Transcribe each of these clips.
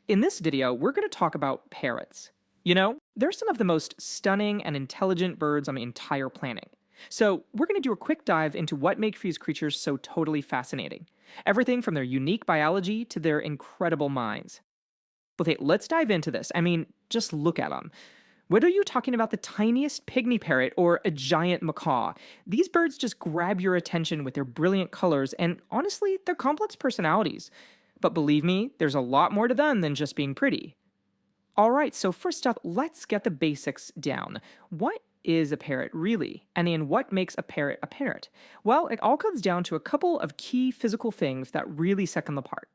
In this video, we're going to talk about parrots. They're some of the most stunning and intelligent birds on the entire planet. So, we're going to do a quick dive into what makes these creatures so totally fascinating. Everything from their unique biology to their incredible minds. Okay, let's dive into this. Just look at them. Whether you're talking about the tiniest pygmy parrot or a giant macaw, these birds just grab your attention with their brilliant colors and, honestly, their complex personalities. But believe me, there's a lot more to them than just being pretty. Alright, so first up, let's get the basics down. What is a parrot really? And then what makes a parrot a parrot? Well, it all comes down to a couple of key physical things that really set them apart.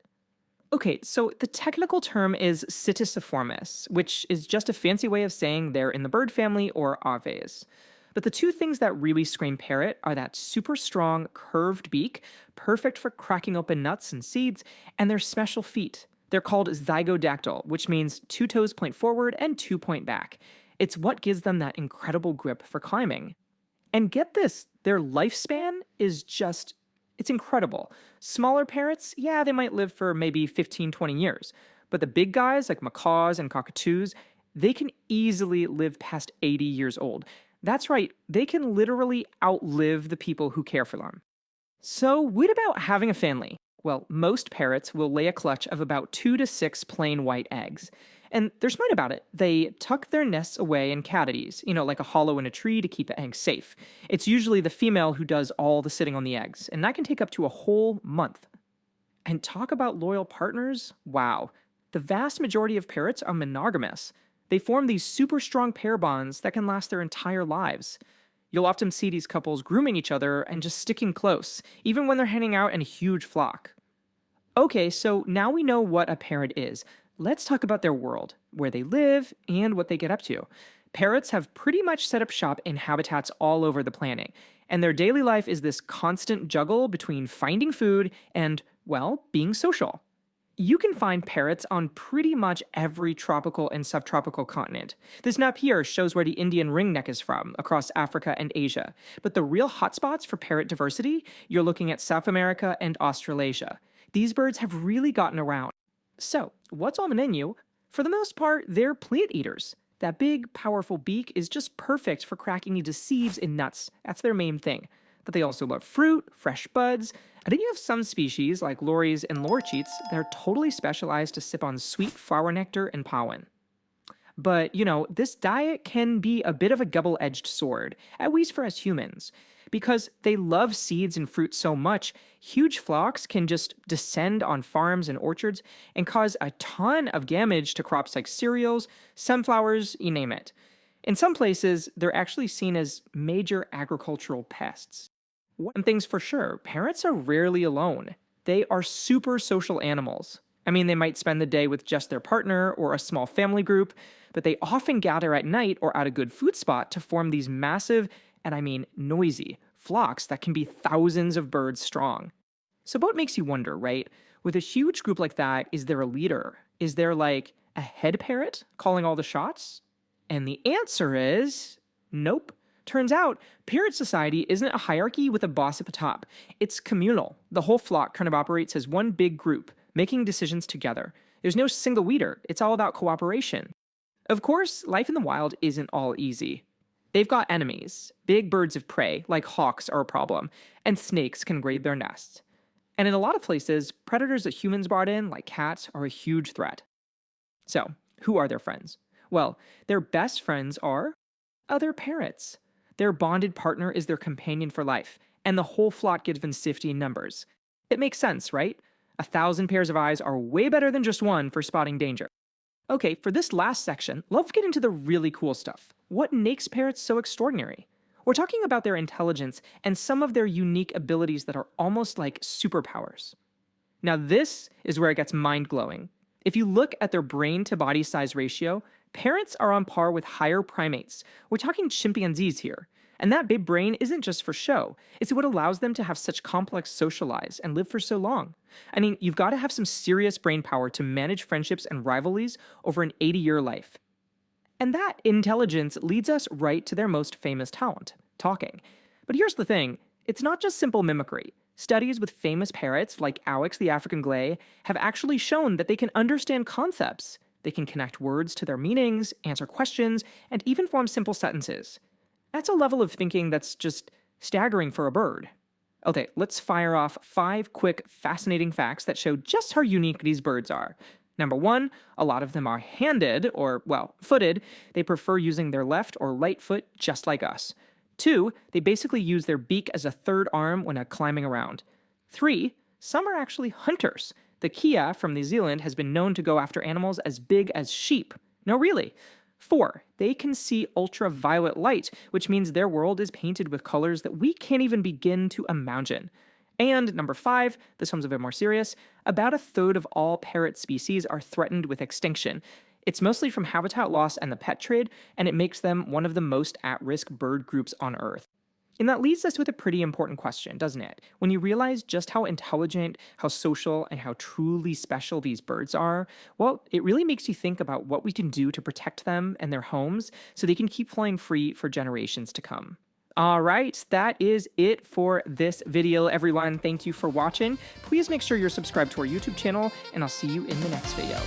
Okay, so the technical term is Ctesiformis, which is just a fancy way of saying they're in the bird family or Aves. But the two things that really scream parrot are that super strong, curved beak, perfect for cracking open nuts and seeds, and their special feet. They're called zygodactyl, which means two toes point forward and two point back. It's what gives them that incredible grip for climbing. And get this, their lifespan is just it's incredible. Smaller parrots, yeah, they might live for maybe 15, 20 years. But the big guys, like macaws and cockatoos, they can easily live past 80 years old. That's right, they can literally outlive the people who care for them. So, what about having a family? Well, most parrots will lay a clutch of about 2 to 6 plain white eggs. And they're smart about it. They tuck their nests away in cavities, like a hollow in a tree to keep the eggs safe. It's usually the female who does all the sitting on the eggs, and that can take up to a whole month. And talk about loyal partners? Wow. The vast majority of parrots are monogamous. They form these super strong pair bonds that can last their entire lives. You'll often see these couples grooming each other and just sticking close, even when they're hanging out in a huge flock. Okay, so now we know what a parrot is. Let's talk about their world, where they live, and what they get up to. Parrots have pretty much set up shop in habitats all over the planet, and their daily life is this constant juggle between finding food and, well, being social. You can find parrots on pretty much every tropical and subtropical continent. This map here shows where the Indian ringneck is from, across Africa and Asia. But the real hotspots for parrot diversity, you're looking at South America and Australasia. These birds have really gotten around. So, what's on the menu? For the most part, they're plant eaters. That big, powerful beak is just perfect for cracking into seeds and nuts. That's their main thing. But they also love fruit, fresh buds, and then you have some species, like lories and lorikeets, that are totally specialized to sip on sweet flower nectar and pollen. But, this diet can be a bit of a double-edged sword, at least for us humans. Because they love seeds and fruit so much, huge flocks can just descend on farms and orchards and cause a ton of damage to crops like cereals, sunflowers, you name it. In some places, they're actually seen as major agricultural pests. One thing's for sure, parrots are rarely alone. They are super social animals. They might spend the day with just their partner or a small family group, but they often gather at night or at a good food spot to form these massive, and noisy, flocks that can be thousands of birds strong. So what makes you wonder, right? With a huge group like that, is there a leader? Is there like a head parrot calling all the shots? And the answer is nope. Turns out, parrot society isn't a hierarchy with a boss at the top. It's communal. The whole flock kind of operates as one big group, making decisions together. There's no single leader. It's all about cooperation. Of course, life in the wild isn't all easy. They've got enemies. Big birds of prey, like hawks, are a problem, and snakes can raid their nests. And in a lot of places, predators that humans brought in, like cats, are a huge threat. So, who are their friends? Well, their best friends are other parrots. Their bonded partner is their companion for life, and the whole flock given safety in numbers. It makes sense, right? 1,000 pairs of eyes are way better than just one for spotting danger. Okay, for this last section, let's get into the really cool stuff. What makes parrots so extraordinary? We're talking about their intelligence and some of their unique abilities that are almost like superpowers. Now this is where it gets mind-blowing. If you look at their brain to body size ratio, parrots are on par with higher primates. We're talking chimpanzees here. And that big brain isn't just for show. It's what allows them to have such complex social lives and live for so long. You've got to have some serious brain power to manage friendships and rivalries over an 80-year life. And that intelligence leads us right to their most famous talent, talking. But here's the thing, it's not just simple mimicry. Studies with famous parrots like Alex the African Glay have actually shown that they can understand concepts. They can connect words to their meanings, answer questions, and even form simple sentences. That's a level of thinking that's just staggering for a bird. Okay, let's fire off 5 quick, fascinating facts that show just how unique these birds are. Number 1, a lot of them are handed, or, well, footed. They prefer using their left or right foot just like us. 2, they basically use their beak as a third arm when climbing around. 3, some are actually hunters. The Kia from New Zealand has been known to go after animals as big as sheep. No, really. 4, they can see ultraviolet light, which means their world is painted with colors that we can't even begin to imagine. And number 5, this one's a bit more serious, about a third of all parrot species are threatened with extinction. It's mostly from habitat loss and the pet trade, and it makes them one of the most at-risk bird groups on Earth. And that leads us with a pretty important question, doesn't it? When you realize just how intelligent, how social, and how truly special these birds are, well, it really makes you think about what we can do to protect them and their homes so they can keep flying free for generations to come. Alright, that is it for this video, everyone. Thank you for watching. Please make sure you're subscribed to our YouTube channel, and I'll see you in the next video.